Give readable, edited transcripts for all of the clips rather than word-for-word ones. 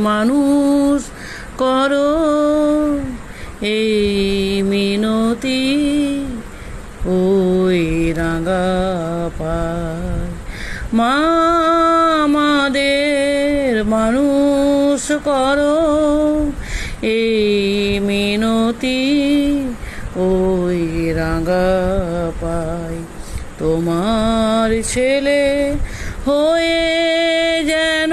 মানুষ করো এই মিনতি ওই রাঙা পায়। মা আমাদের মানুষ করো এই মিনতি ওই রাঙা পায়। তোমার ছেলে হয়ে যেন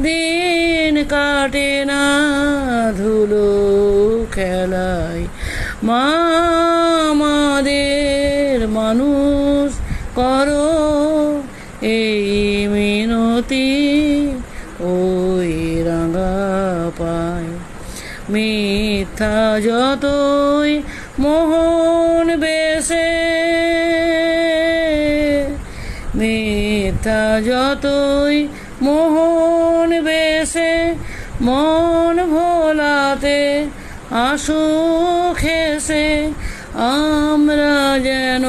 দিন কাটে না ধুলো খেলায়। মা আমাদের মানুষ করো এই মিনতি ওই রাঙা পায়। মিথ্যা যতই মোহন বেশে, মিথ্যা যতই মোহন বেশে মন ভোলাতে আসুক হেসে, আমরা যেন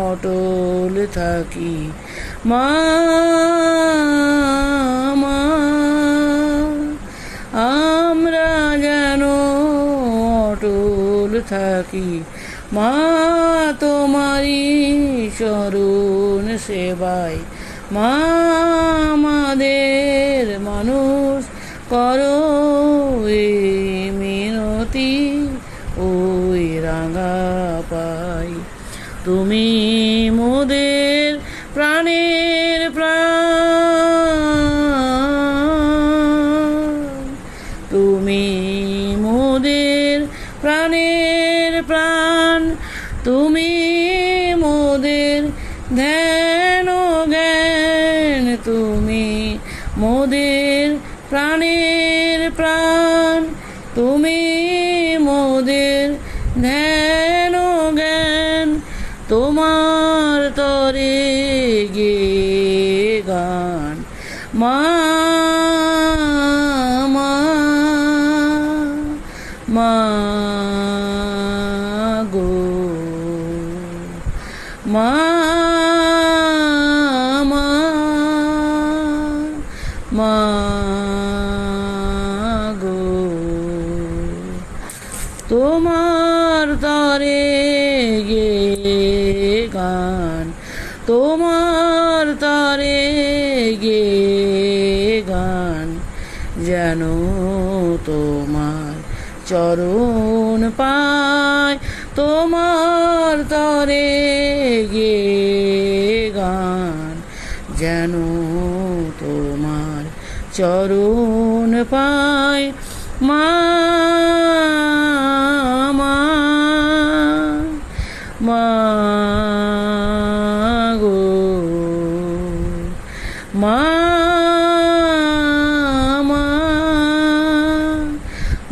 অটল থাকি। মা আমরা যেন অটল থাকি। মা তোমারই চরণ সেবায়। মা আমাদের মানুষ করো এই মিনতি ওই রাঙা পাই। তুমি মোদের প্রাণের প্রাণ, তুমি মোদের প্রাণের প্রাণ, তুমি মোদের ধ্যান জ্ঞান, তুমি মোদের প্রাণের প্রাণ, তুমি মোদের ধ্যান জ্ঞান। তোমার তরে গে গান মা মা মা গো মা মা মা গো। তোমার তরে গে গান, তোমার তরে গে গান, যেন তোমার চরণ পায়। তোমার তরে গে গান, যেন তোমার চরণ পায়। মা মা মা গো মা মা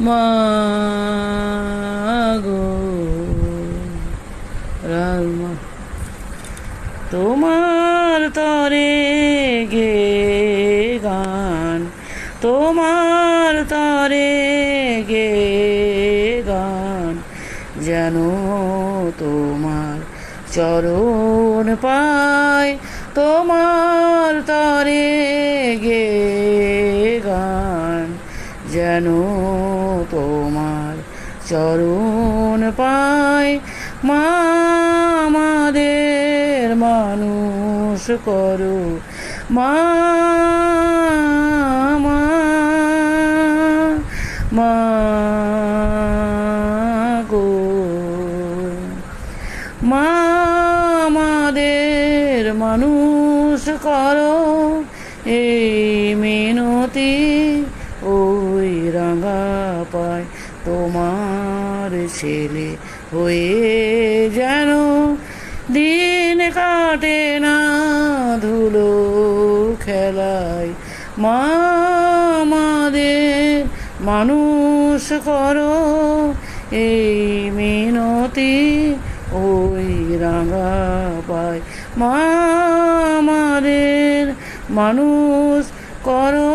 মা গো রামা। তোমার তরে গে গান, তোমার তরে গে গান, যেন তোমার চরণ পায়। তোমার তরে গে গান, যেন তোমার চরণ পায়। মা আমাদের মানুষ করো। মা মা মা গো মা আমাদের মানুষ করো এই মিনতি ওই রাঙা পায়। তোমার ছেলে হয়ে যেন দিন কাটে না ধুলো খেলায়। মা আমাদের মানুষ করো এই মিনতি ওই রাঙা পায়। মা আমাদের মানুষ করো।